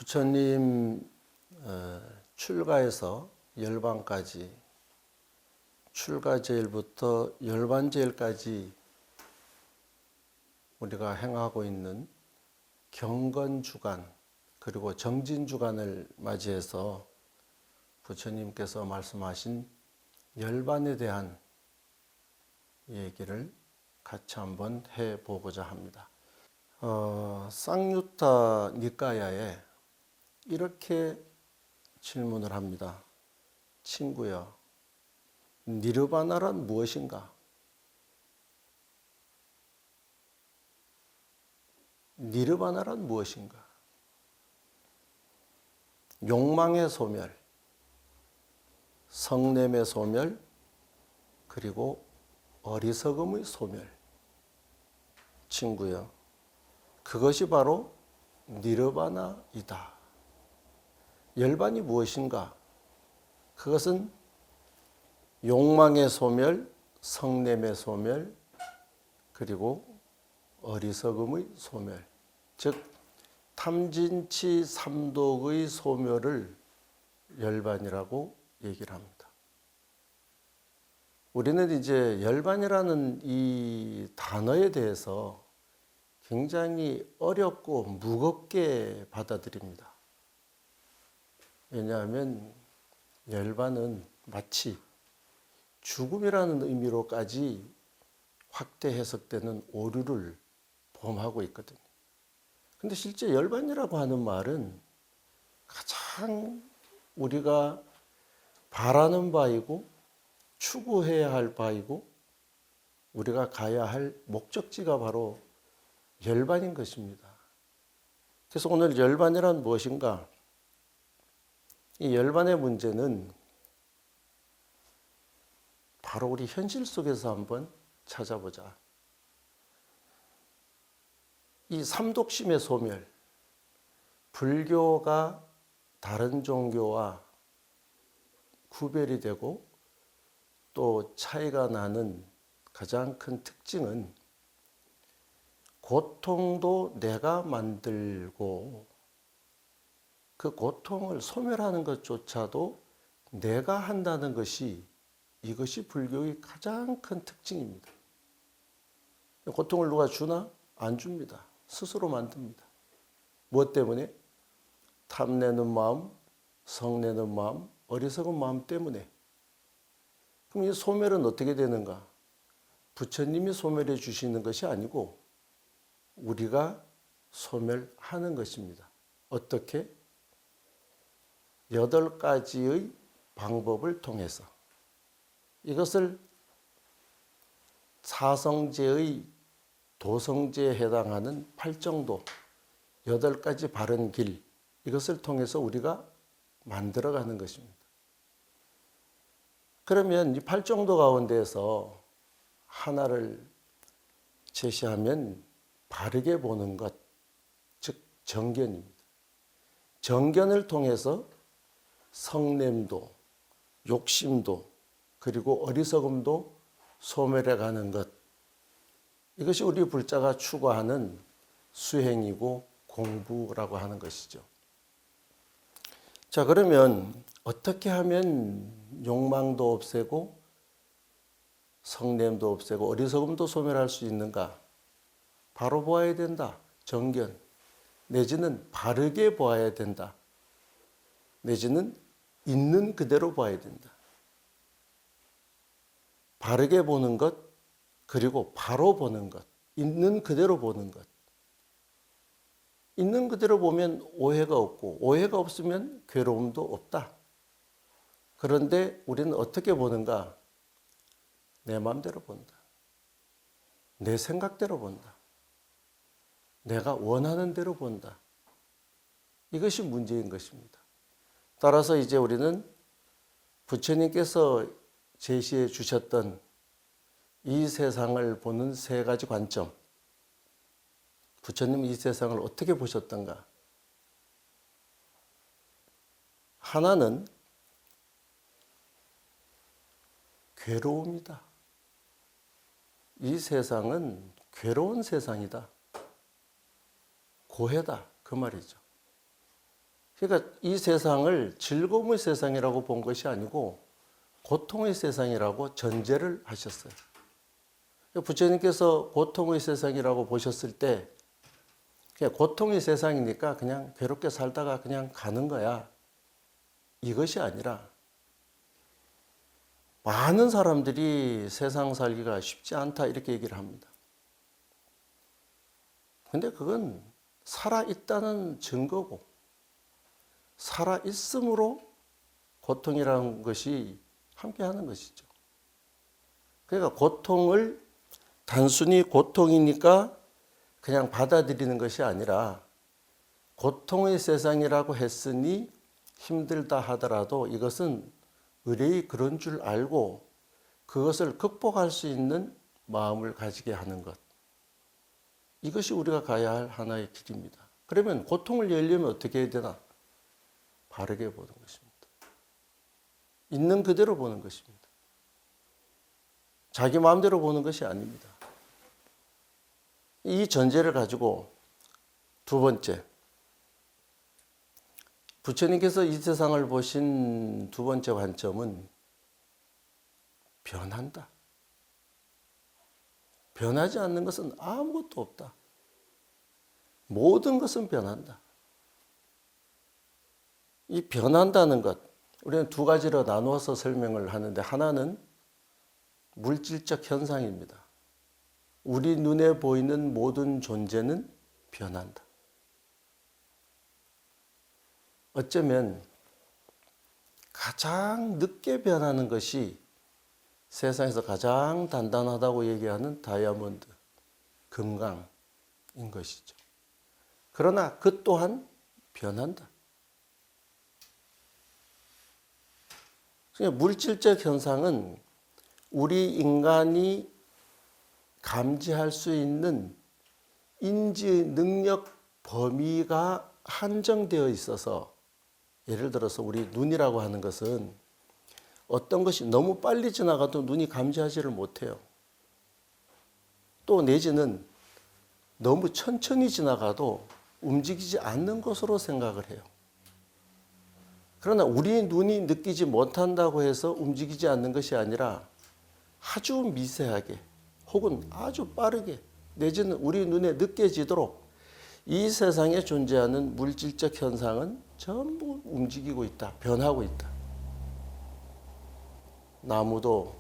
부처님 출가에서 열반까지, 출가제일부터 열반제일까지 우리가 행하고 있는 경건주간 그리고 정진주간을 맞이해서 부처님께서 말씀하신 열반에 대한 얘기를 같이 한번 해보고자 합니다. 쌍유타 니까야에 이렇게 질문을 합니다. 친구여, 니르바나란 무엇인가? 니르바나란 무엇인가? 욕망의 소멸, 성냄의 소멸, 그리고 어리석음의 소멸. 친구여, 그것이 바로 니르바나이다. 열반이 무엇인가? 그것은 욕망의 소멸, 성냄의 소멸, 그리고 어리석음의 소멸, 즉 탐진치 삼독의 소멸을 열반이라고 얘기를 합니다. 우리는 이제 열반이라는 이 단어에 대해서 굉장히 어렵고 무겁게 받아들입니다. 왜냐하면 열반은 마치 죽음이라는 의미로까지 확대 해석되는 오류를 범하고 있거든요. 근데 실제 열반이라고 하는 말은 가장 우리가 바라는 바이고 추구해야 할 바이고 우리가 가야 할 목적지가 바로 열반인 것입니다. 그래서 오늘 열반이란 무엇인가? 이 열반의 문제는 바로 우리 현실 속에서 한번 찾아보자. 이 삼독심의 소멸, 불교가 다른 종교와 구별이 되고 또 차이가 나는 가장 큰 특징은 고통도 내가 만들고 그 고통을 소멸하는 것조차도 내가 한다는 것이 이것이 불교의 가장 큰 특징입니다. 고통을 누가 주나? 안 줍니다. 스스로 만듭니다. 무엇 때문에? 탐내는 마음, 성내는 마음, 어리석은 마음 때문에. 그럼 이 소멸은 어떻게 되는가? 부처님이 소멸해 주시는 것이 아니고 우리가 소멸하는 것입니다. 어떻게? 8가지의 방법을 통해서. 이것을 사성제의 도성제에 해당하는 8정도, 8가지 바른 길, 이것을 통해서 우리가 만들어가는 것입니다. 그러면 이 8정도 가운데에서 하나를 제시하면 바르게 보는 것, 즉 정견입니다. 정견을 통해서 성냄도, 욕심도, 그리고 어리석음도 소멸해가는 것, 이것이 우리 불자가 추구하는 수행이고 공부라고 하는 것이죠. 자, 그러면 어떻게 하면 욕망도 없애고 성냄도 없애고 어리석음도 소멸할 수 있는가? 바로 보아야 된다. 정견. 내지는 바르게 보아야 된다. 내지는 있는 그대로 봐야 된다. 바르게 보는 것, 그리고 바로 보는 것, 있는 그대로 보는 것. 있는 그대로 보면 오해가 없고 오해가 없으면 괴로움도 없다. 그런데 우리는 어떻게 보는가? 내 마음대로 본다. 내 생각대로 본다. 내가 원하는 대로 본다. 이것이 문제인 것입니다. 따라서 이제 우리는 부처님께서 제시해 주셨던 이 세상을 보는 3가지 관점, 부처님은 이 세상을 어떻게 보셨던가? 하나는 괴로움이다. 이 세상은 괴로운 세상이다. 고해다. 그 말이죠. 그러니까 이 세상을 즐거움의 세상이라고 본 것이 아니고 고통의 세상이라고 전제를 하셨어요. 부처님께서 고통의 세상이라고 보셨을 때 그냥 고통의 세상이니까 그냥 괴롭게 살다가 그냥 가는 거야. 이것이 아니라 많은 사람들이 세상 살기가 쉽지 않다 이렇게 얘기를 합니다. 근데 그건 살아있다는 증거고 살아있음으로 고통이라는 것이 함께하는 것이죠. 그러니까 고통을 단순히 고통이니까 그냥 받아들이는 것이 아니라 고통의 세상이라고 했으니 힘들다 하더라도 이것은 의뢰의 그런 줄 알고 그것을 극복할 수 있는 마음을 가지게 하는 것. 이것이 우리가 가야 할 하나의 길입니다. 그러면 고통을 열려면 어떻게 해야 되나? 바르게 보는 것입니다. 있는 그대로 보는 것입니다. 자기 마음대로 보는 것이 아닙니다. 이 전제를 가지고 두 번째, 부처님께서 이 세상을 보신 두 번째 관점은 변한다. 변하지 않는 것은 아무것도 없다. 모든 것은 변한다. 이 변한다는 것, 우리는 두 가지로 나누어서 설명을 하는데 하나는 물질적 현상입니다. 우리 눈에 보이는 모든 존재는 변한다. 어쩌면 가장 늦게 변하는 것이 세상에서 가장 단단하다고 얘기하는 다이아몬드, 금강인 것이죠. 그러나 그 또한 변한다. 물질적 현상은 우리 인간이 감지할 수 있는 인지 능력 범위가 한정되어 있어서 예를 들어서 우리 눈이라고 하는 것은 어떤 것이 너무 빨리 지나가도 눈이 감지하지를 못해요. 또 내지는 너무 천천히 지나가도 움직이지 않는 것으로 생각을 해요. 그러나 우리 눈이 느끼지 못한다고 해서 움직이지 않는 것이 아니라 아주 미세하게 혹은 아주 빠르게 내지는 우리 눈에 느껴지도록 이 세상에 존재하는 물질적 현상은 전부 움직이고 있다. 변하고 있다. 나무도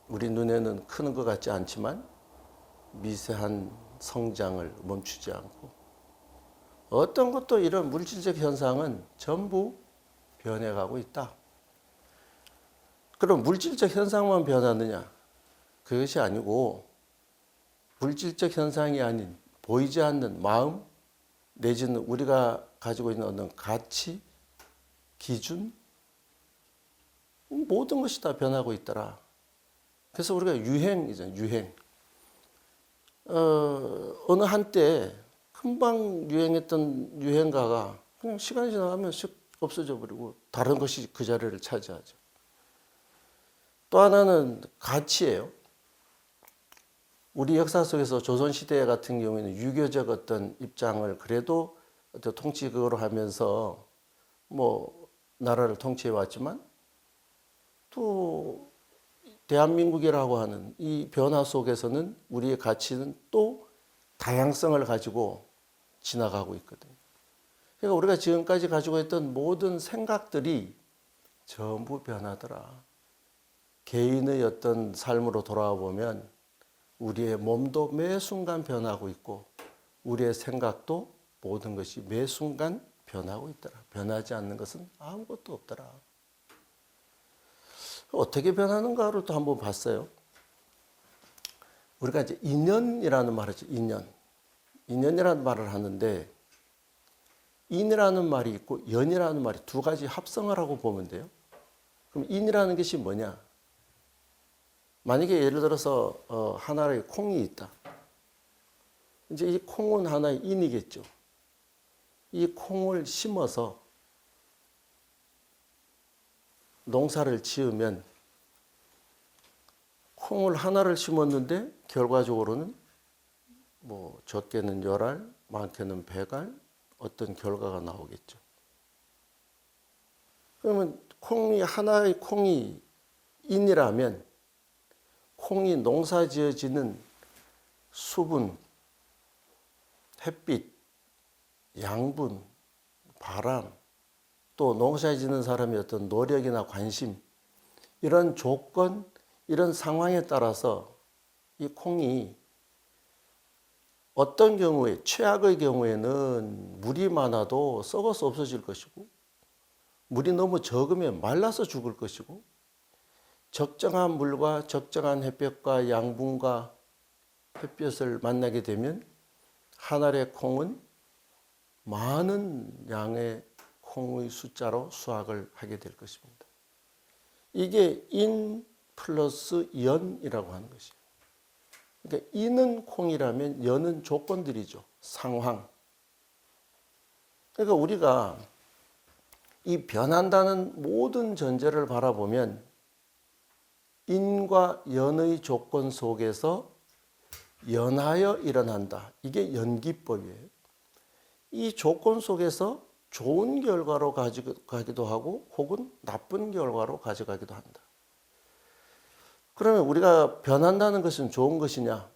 우리 눈에는 크는 것 같지 않지만 미세한 성장을 멈추지 않고 어떤 것도 이런 물질적 현상은 전부 변해가고 있다. 그럼 물질적 현상만 변하느냐? 그것이 아니고 물질적 현상이 아닌 보이지 않는 마음 내지는 우리가 가지고 있는 어떤 가치, 기준 모든 것이 다 변하고 있더라. 그래서 우리가 유행이잖아요. 유행. 어느 한때 금방 유행했던 유행가가 그냥 시간이 지나가면 쓱 없어져 버리고 다른 것이 그 자리를 차지하죠. 또 하나는 가치예요. 우리 역사 속에서 조선시대 같은 경우에는 유교적 어떤 입장을 그래도 어떤 통치국으로 하면서 뭐 나라를 통치해 왔지만 또 대한민국이라고 하는 이 변화 속에서는 우리의 가치는 또 다양성을 가지고 지나가고 있거든요. 그러니까 우리가 지금까지 가지고 있던 모든 생각들이 전부 변하더라. 개인의 어떤 삶으로 돌아와 보면 우리의 몸도 매 순간 변하고 있고 우리의 생각도 모든 것이 매 순간 변하고 있더라. 변하지 않는 것은 아무것도 없더라. 어떻게 변하는가를 또 한번 봤어요. 우리가 이제 인연이라는 말을 하죠. 인연이라는 말을 하는데 인이라는 말이 있고 연이라는 말이 두 가지 합성을 하고 보면 돼요. 그럼 인이라는 것이 뭐냐? 만약에 예를 들어서 하나의 콩이 있다. 이제 이 콩은 하나의 인이겠죠. 이 콩을 심어서 농사를 지으면 콩을 하나를 심었는데 결과적으로는 뭐 적게는 열알, 많게는 백알 어떤 결과가 나오겠죠. 그러면 하나의 콩이 인이라면 콩이 농사지어지는 수분, 햇빛, 양분, 바람, 또 농사에 짓는 사람의 어떤 노력이나 관심, 이런 조건, 이런 상황에 따라서 이 콩이 어떤 경우에, 최악의 경우에는 물이 많아도 썩어서 없어질 것이고, 물이 너무 적으면 말라서 죽을 것이고, 적정한 물과 적정한 햇볕과 양분과 햇볕을 만나게 되면 한 알의 콩은 많은 양의 콩의 숫자로 수확을 하게 될 것입니다. 이게 인 플러스 연이라고 하는 것이에요. 그러니까 인은 콩이라면 연은 조건들이죠. 상황. 그러니까 우리가 이 변한다는 모든 전제를 바라보면 인과 연의 조건 속에서 연하여 일어난다. 이게 연기법이에요. 이 조건 속에서 좋은 결과로 가져가기도 하고 혹은 나쁜 결과로 가져가기도 한다. 그러면 우리가 변한다는 것은 좋은 것이냐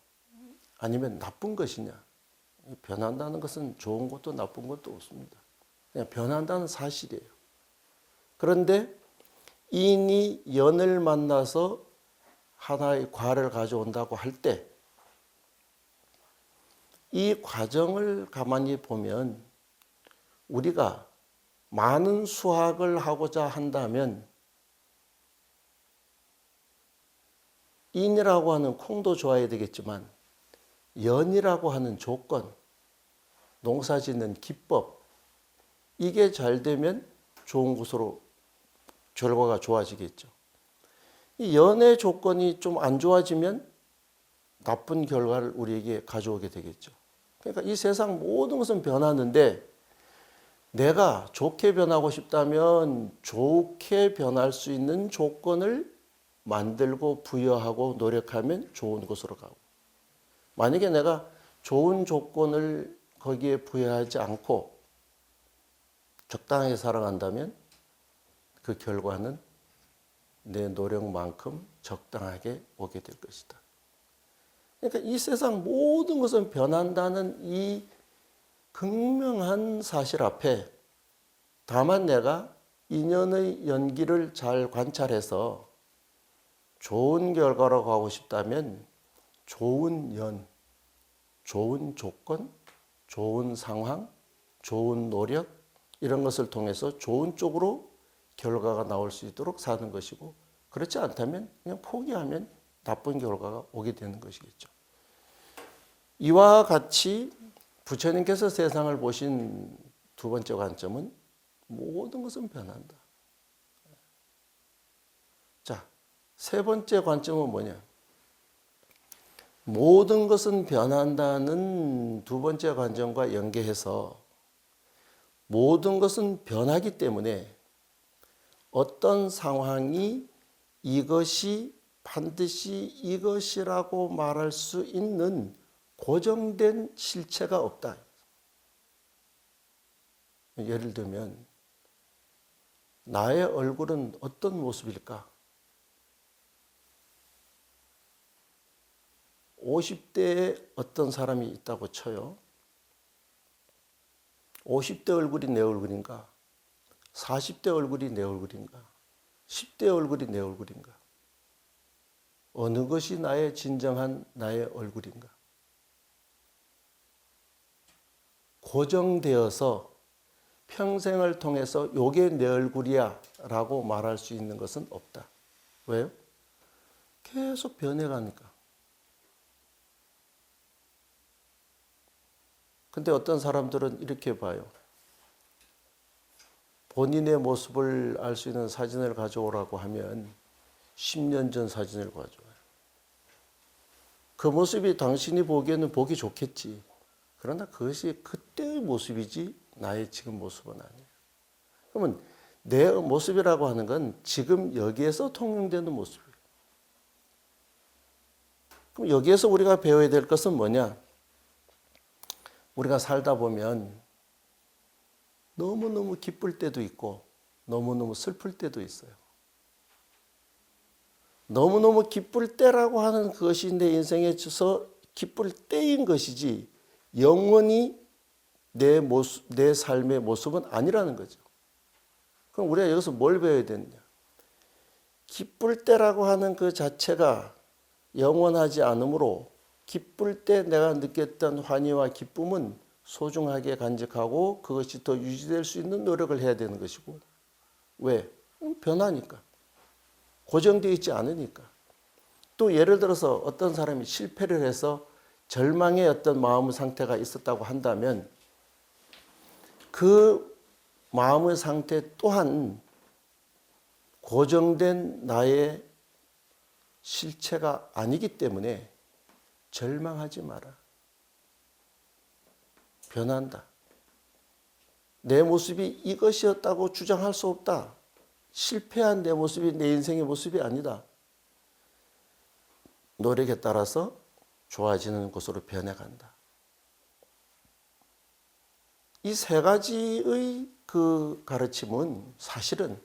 아니면 나쁜 것이냐? 변한다는 것은 좋은 것도 나쁜 것도 없습니다. 그냥 변한다는 사실이에요. 그런데 인이 연을 만나서 하나의 과를 가져온다고 할 때 이 과정을 가만히 보면 우리가 많은 수확을 하고자 한다면 인이라고 하는 콩도 좋아야 되겠지만 연이라고 하는 조건, 농사짓는 기법, 이게 잘 되면 좋은 곳으로 결과가 좋아지겠죠. 이 연의 조건이 좀 안 좋아지면 나쁜 결과를 우리에게 가져오게 되겠죠. 그러니까 이 세상 모든 것은 변하는데 내가 좋게 변하고 싶다면 좋게 변할 수 있는 조건을 만들고 부여하고 노력하면 좋은 곳으로 가고, 만약에 내가 좋은 조건을 거기에 부여하지 않고 적당하게 살아간다면 그 결과는 내 노력만큼 적당하게 오게 될 것이다. 그러니까 이 세상 모든 것은 변한다는 이 극명한 사실 앞에 다만 내가 인연의 연기를 잘 관찰해서 좋은 결과로 가고 싶다면 좋은 연, 좋은 조건, 좋은 상황, 좋은 노력 이런 것을 통해서 좋은 쪽으로 결과가 나올 수 있도록 사는 것이고, 그렇지 않다면 그냥 포기하면 나쁜 결과가 오게 되는 것이겠죠. 이와 같이 부처님께서 세상을 보신 두 번째 관점은 모든 것은 변한다. 자, 세 번째 관점은 뭐냐? 모든 것은 변한다는 두 번째 관점과 연계해서 모든 것은 변하기 때문에 어떤 상황이 이것이 반드시 이것이라고 말할 수 있는 고정된 실체가 없다. 예를 들면 나의 얼굴은 어떤 모습일까? 50대에 어떤 사람이 있다고 쳐요. 50대 얼굴이 내 얼굴인가? 40대 얼굴이 내 얼굴인가? 10대 얼굴이 내 얼굴인가? 어느 것이 나의 진정한 나의 얼굴인가? 고정되어서 평생을 통해서 요게 내 얼굴이야 라고 말할 수 있는 것은 없다. 왜요? 계속 변해가니까. 근데 어떤 사람들은 이렇게 봐요. 본인의 모습을 알 수 있는 사진을 가져오라고 하면 10년 전 사진을 가져와요. 그 모습이 당신이 보기에는 보기 좋겠지. 그러나 그것이 그때의 모습이지 나의 지금 모습은 아니에요. 그러면 내 모습이라고 하는 건 지금 여기에서 통용되는 모습이에요. 그럼 여기에서 우리가 배워야 될 것은 뭐냐? 우리가 살다 보면 너무너무 기쁠 때도 있고 너무너무 슬플 때도 있어요. 너무너무 기쁠 때라고 하는 그것이 내 인생에 있어서 기쁠 때인 것이지 영원히 내 삶의 모습은 아니라는 거죠. 그럼 우리가 여기서 뭘 배워야 되느냐? 기쁠 때라고 하는 그 자체가 영원하지 않으므로 기쁠 때 내가 느꼈던 환희와 기쁨은 소중하게 간직하고 그것이 더 유지될 수 있는 노력을 해야 되는 것이고. 왜? 변하니까. 고정되어 있지 않으니까. 또 예를 들어서 어떤 사람이 실패를 해서 절망의 어떤 마음 상태가 있었다고 한다면 그 마음의 상태 또한 고정된 나의 실체가 아니기 때문에 절망하지 마라. 변한다. 내 모습이 이것이었다고 주장할 수 없다. 실패한 내 모습이 내 인생의 모습이 아니다. 노력에 따라서 좋아지는 곳으로 변해간다. 이 세 가지의 그 가르침은 사실은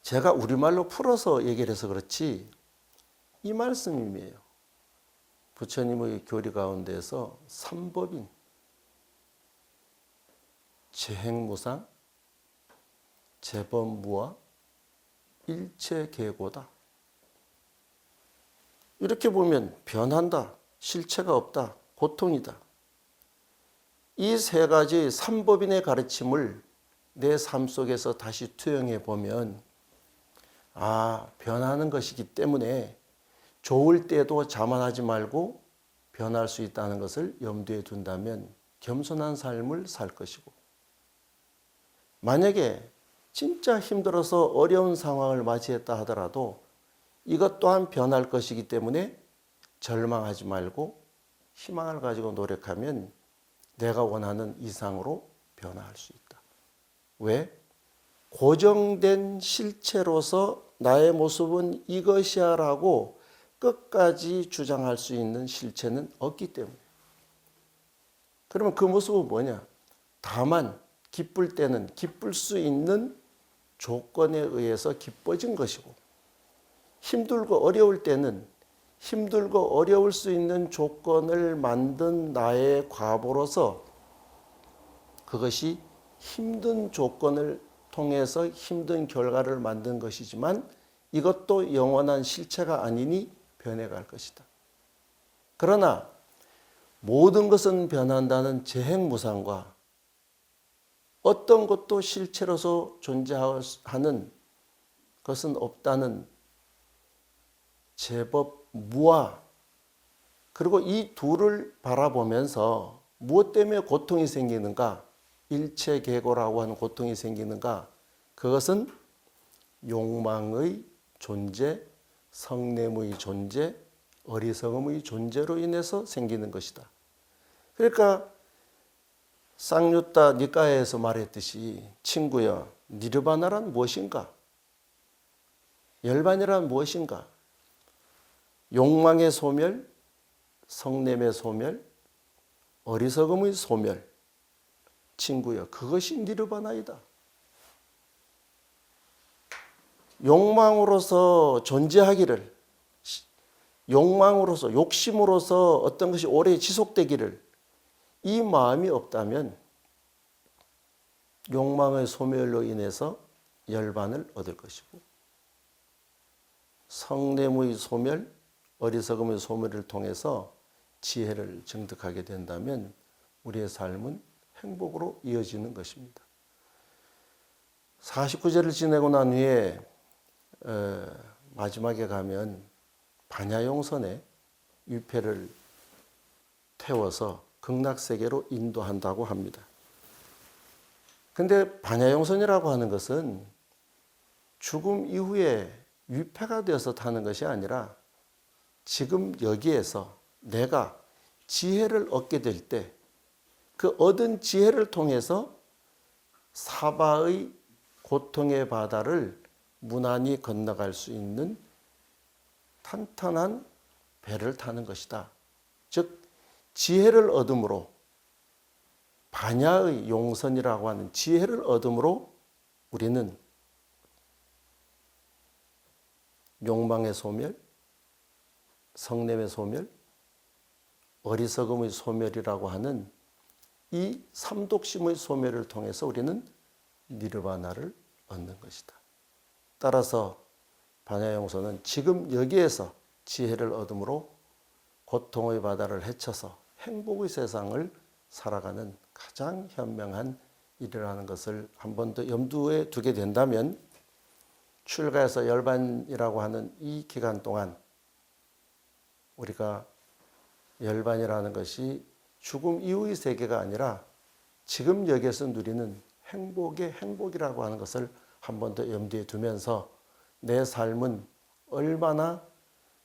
제가 우리말로 풀어서 얘기를 해서 그렇지 이 말씀이에요. 부처님의 교리 가운데서 삼법인 재행무상, 재범무화, 일체계고다. 이렇게 보면 변한다, 실체가 없다, 고통이다. 이 세 가지 삼법인의 가르침을 내 삶 속에서 다시 투영해 보면 변하는 것이기 때문에 좋을 때도 자만하지 말고 변할 수 있다는 것을 염두에 둔다면 겸손한 삶을 살 것이고, 만약에 진짜 힘들어서 어려운 상황을 맞이했다 하더라도 이것 또한 변할 것이기 때문에 절망하지 말고 희망을 가지고 노력하면 내가 원하는 이상으로 변화할 수 있다. 왜? 고정된 실체로서 나의 모습은 이것이야 라고 끝까지 주장할 수 있는 실체는 없기 때문에. 그러면 그 모습은 뭐냐? 다만 기쁠 때는 기쁠 수 있는 조건에 의해서 기뻐진 것이고, 힘들고 어려울 때는 힘들고 어려울 수 있는 조건을 만든 나의 과보로서 그것이 힘든 조건을 통해서 힘든 결과를 만든 것이지만 이것도 영원한 실체가 아니니 변해갈 것이다. 그러나 모든 것은 변한다는 재행무상과 어떤 것도 실체로서 존재하는 것은 없다는 재법무화, 그리고 이 둘을 바라보면서 무엇 때문에 고통이 생기는가? 일체계고라고 하는 고통이 생기는가? 그것은 욕망의 존재, 성냄의 존재, 어리석음의 존재로 인해서 생기는 것이다. 그러니까 쌍유타 니까에서 말했듯이 친구여, 니르바나란 무엇인가? 열반이란 무엇인가? 욕망의 소멸, 성냄의 소멸, 어리석음의 소멸. 친구여, 그것이 니르바나이다. 욕망으로서 존재하기를, 욕망으로서, 욕심으로서 어떤 것이 오래 지속되기를, 이 마음이 없다면 욕망의 소멸로 인해서 열반을 얻을 것이고, 성냄의 소멸, 어리석음의 소멸을 통해서 지혜를 증득하게 된다면 우리의 삶은 행복으로 이어지는 것입니다. 49제를 지내고 난 후에 마지막에 가면 반야용선에 위패를 태워서 극락세계로 인도한다고 합니다. 근데 반야용선이라고 하는 것은 죽음 이후에 위패가 되어서 타는 것이 아니라 지금 여기에서 내가 지혜를 얻게 될 때 그 얻은 지혜를 통해서 사바의 고통의 바다를 무난히 건너갈 수 있는 탄탄한 배를 타는 것이다. 즉 지혜를 얻음으로, 반야의 용선이라고 하는 지혜를 얻음으로 우리는 욕망의 소멸, 성냄의 소멸, 어리석음의 소멸이라고 하는 이 삼독심의 소멸을 통해서 우리는 니르바나를 얻는 것이다. 따라서 반야용서는 지금 여기에서 지혜를 얻음으로 고통의 바다를 헤쳐서 행복의 세상을 살아가는 가장 현명한 일이라는 것을 한 번 더 염두에 두게 된다면 출가해서 열반이라고 하는 이 기간 동안 우리가 열반이라는 것이 죽음 이후의 세계가 아니라 지금 여기에서 누리는 행복의 행복이라고 하는 것을 한 번 더 염두에 두면서 내 삶은 얼마나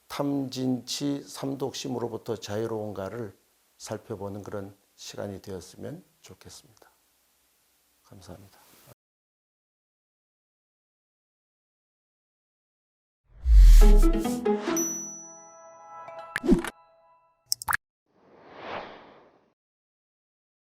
탐진치 삼독심으로부터 자유로운가를 살펴보는 그런 시간이 되었으면 좋겠습니다. 감사합니다.